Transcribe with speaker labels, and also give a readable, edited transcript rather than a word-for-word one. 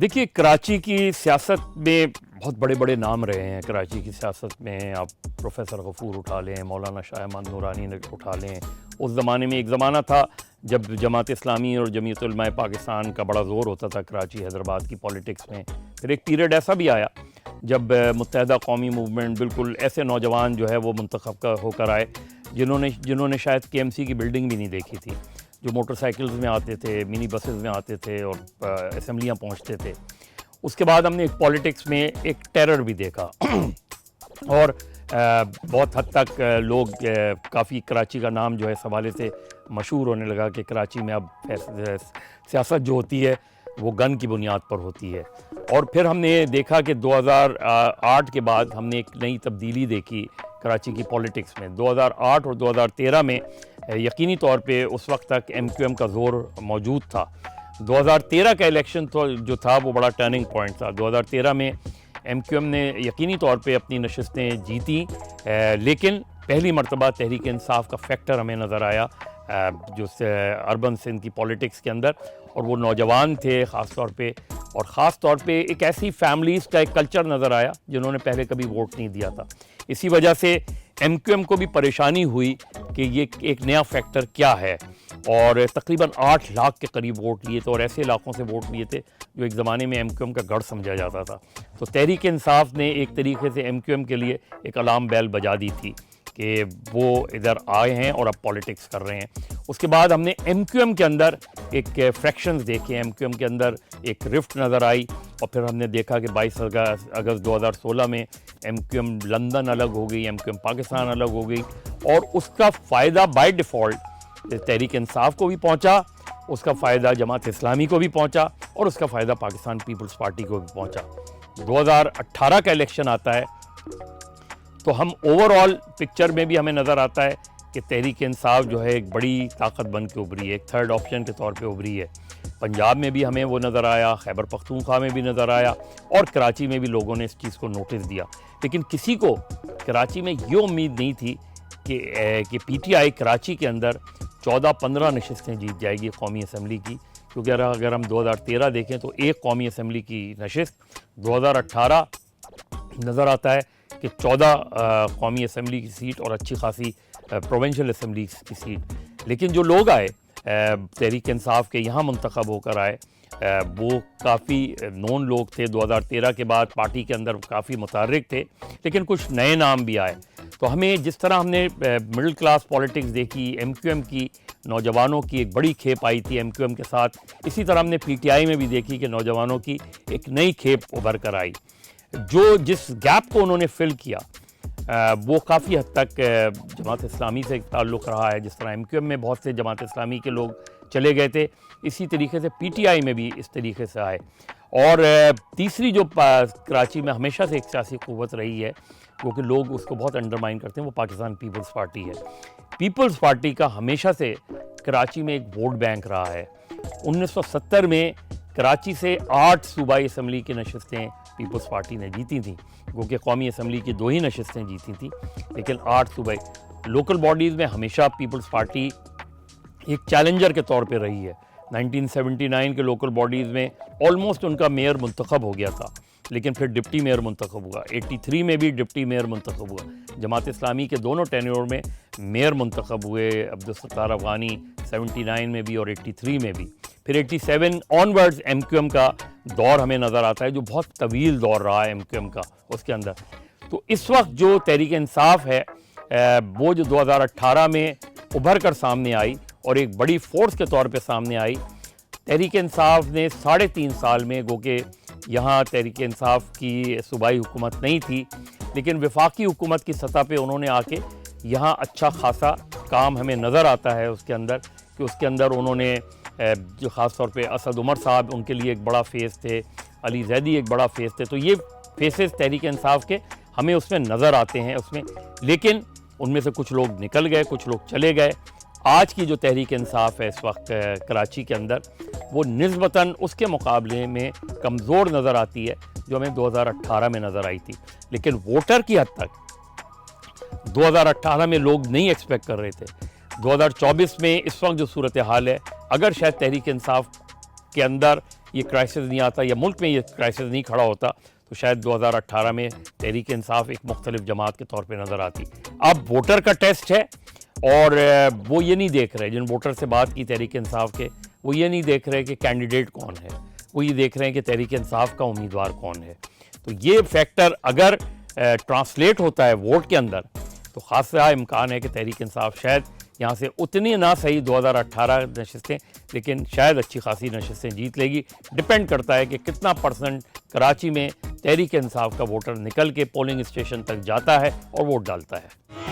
Speaker 1: देखिए, कराची की सियासत में बहुत बड़े बड़े नाम रहे हैं। कराची की सियासत में आप प्रोफेसर गफूर उठा लें, मौलाना शाह अहमद नूरानी ने उठा लें। उस ज़माने में एक ज़माना था जब जमात इस्लामी और जमीयत उलमा पाकिस्तान का बड़ा ज़ोर होता था कराची हैदराबाद की पॉलिटिक्स में। फिर एक पीरियड ऐसा भी आया जब मुत्तहदा कौमी मूवमेंट बिल्कुल ऐसे नौजवान जो है वो मुंतखब होकर आए जिन्होंने शायद KMC की बिल्डिंग भी नहीं देखी थी, जो मोटरसाइकिल्स में आते थे, मिनी बसेस में आते थे और असम्बलियाँ पहुँचते थे। उसके बाद हमने एक पॉलिटिक्स में एक टेरर भी देखा और बहुत हद तक लोग काफ़ी कराची का नाम जो है इस हवाले से मशहूर होने लगा कि कराची में अब सियासत जो होती है वो गन की बुनियाद पर होती है। और फिर हमने देखा कि 2008 के बाद हमने एक नई तब्दीली देखी कराची की पॉलिटिक्स में। 2008 और 2013 में यकीनी तौर पे उस वक्त तक MQM का ज़ोर मौजूद था। 2013 का इलेक्शन तो जो था वो बड़ा टर्निंग पॉइंट था। 2013 में MQM ने यकीनी तौर पे अपनी नशिस्तें जीती, लेकिन पहली मरतबा तहरीक इंसाफ का फैक्टर हमें नज़र आया जो अर्बन सिंध की पॉलिटिक्स के अंदर, और वो नौजवान थे ख़ास तौर पे एक ऐसी फैमिलीज़ का एक कल्चर नज़र आया जिन्होंने पहले कभी वोट नहीं दिया था। इसी वजह से MQM को भी परेशानी हुई कि ये एक नया फैक्टर क्या है, और तकरीबन 8 लाख के करीब वोट लिए थे और ऐसे इलाकों से वोट लिए थे जो एक ज़माने में MQM का गढ़ समझा जाता था। तो तहरीक इंसाफ ने एक तरीके से MQM के लिए एक अलार्म बेल बजा दी थी कि वो इधर आए हैं और अब पॉलिटिक्स कर रहे हैं। उसके बाद हमने MQM के अंदर एक फ्रैक्शंस देखे, MQM के अंदर एक रिफ्ट नज़र आई, और फिर हमने देखा कि 22 अगस्त 2016 में MQM लंदन अलग हो गई, MQM पाकिस्तान अलग हो गई, और उसका फ़ायदा बाय डिफ़ॉल्ट तहरीक इंसाफ को भी पहुंचा, उसका फ़ायदा जमात इस्लामी को भी पहुंचा, और उसका फ़ायदा पाकिस्तान पीपल्स पार्टी को भी पहुंचा। 2018 का इलेक्शन आता है तो हम ओवरऑल पिक्चर में भी हमें नज़र आता है कि तहरीक इंसाफ जो है एक बड़ी ताकत बन के उभरी है, एक थर्ड ऑप्शन के तौर पे उभरी है। पंजाब में भी हमें वो नज़र आया, खैबर पख्तूनख्वा में भी नज़र आया, और कराची में भी लोगों ने इस चीज़ को नोटिस दिया। लेकिन किसी को कराची में ये उम्मीद नहीं थी कि PTI कराची के अंदर 14-15 नशिस्तें जीत जाएगी कौमी असम्बली की, क्योंकि अगर हम 2013 देखें तो एक कौमी असम्बली की नशिस्त, 2018 नज़र आता है कि 14 कौमी असम्बली की सीट और अच्छी खासी प्रोविंशियल असम्बली की सीट। लेकिन जो लोग आए तहरीक इंसाफ के यहाँ मुंतखब होकर आए, वो काफ़ी नोन लोग थे। 2013 के बाद पार्टी के अंदर काफ़ी मुतहर्रिक थे, लेकिन कुछ नए नाम भी आए। तो हमें जिस तरह हमने मिडिल क्लास पॉलिटिक्स देखी, MQM की नौजवानों की एक बड़ी खेप आई थी MQM के साथ, इसी तरह हमने PTI में भी देखी कि नौजवानों की एक नई खेप उभर कर आई। जो जिस गैप को उन्होंने फ़िल किया वो काफ़ी हद तक जमात इस्लामी से ताल्लुक़ रहा है। जिस तरह MQM में बहुत से जमात इस्लामी के लोग चले गए थे, इसी तरीके से PTI में भी इस तरीके से आए। और तीसरी जो कराची में हमेशा से एक सियासी क़ुव्वत रही है, क्योंकि लोग उसको बहुत अंडरमाइन करते हैं, वो पाकिस्तान पीपल्स पार्टी है। पीपल्स पार्टी का हमेशा से कराची में एक वोट बैंक रहा है। 1970 में कराची से 8 सूबाई असम्बली की नशिस्तें पीपल्स पार्टी ने जीती थी, क्योंकि कौमी असम्बली की 2 ही नशिस्तें जीती थी, लेकिन 8 सूबाई लोकल बॉडीज़ में हमेशा पीपल्स पार्टी एक चैलेंजर के तौर पे रही है। 1979 के लोकल बॉडीज़ में ऑलमोस्ट उनका मेयर मुंतखब हो गया था, लेकिन फिर डिप्टी मेयर मुंतखब हुआ। 83 में भी डिप्टी मेयर मुंतखब हुआ। जमात इस्लामी के दोनों टेन्योर में मेयर मुंतखब हुए, अब्दुलसत्तार अफ़गानी 79 में भी और 83 में भी। फिर 87 ऑनवर्ड्स MQM का दौर हमें नज़र आता है, जो बहुत तवील दौर रहा है MQM का उसके अंदर। तो इस वक्त जो तहरीक इंसाफ है वो जो 2018 में उभर कर सामने आई और एक बड़ी फोर्स के तौर पे सामने आई। तहरीक इंसाफ ने 3.5 साल में, गो के यहाँ तहरीक इंसाफ की सूबाई हुकूमत नहीं थी, लेकिन वफाकी हुकूमत की सतह पे उन्होंने आके यहाँ अच्छा खासा काम हमें नज़र आता है उसके अंदर, कि उसके अंदर उन्होंने जो ख़ास तौर पे असद उमर साहब उनके लिए एक बड़ा फेस थे, अली जैदी एक बड़ा फेस थे। तो ये फेसेस तहरीक इंसाफ के हमें उसमें नज़र आते हैं उसमें, लेकिन उनमें से कुछ लोग निकल गए, कुछ लोग चले गए। आज की जो तहरीक इंसाफ है इस वक्त कराची के अंदर, वो निस्बतन उसके मुकाबले में कमज़ोर नज़र आती है जो हमें 2018 में नज़र आई थी। लेकिन वोटर की हद तक 2018 में लोग नहीं एक्सपेक्ट कर रहे थे। 2024 में इस वक्त जो सूरत हाल है, अगर शायद तहरीक इंसाफ के अंदर ये क्राइसिस नहीं आता या मुल्क में ये क्राइसिस नहीं खड़ा होता तो शायद 2018 में तहरीक इंसाफ एक मुख्तलिफ जमात के तौर पे नज़र आती। अब वोटर का टेस्ट है और वो ये नहीं देख रहे, जिन वोटर से बात की तहरीक इंसाफ के, वो ये नहीं देख रहे कि कैंडिडेट कौन है, वो ये देख रहे हैं कि तहरीक इंसाफ का उम्मीदवार कौन है। तो ये फैक्टर अगर ट्रांसलेट होता है वोट के अंदर तो खासा इम्कान है कि तहरीक इंसाफ शायद यहाँ से उतनी ना सही 2018 नशस्तें लेकिन शायद अच्छी खासी नशस्तें जीत लेगी। डिपेंड करता है कि कितना % कराची में तहरीक इंसाफ का वोटर निकल के पोलिंग स्टेशन तक जाता है और वोट डालता है।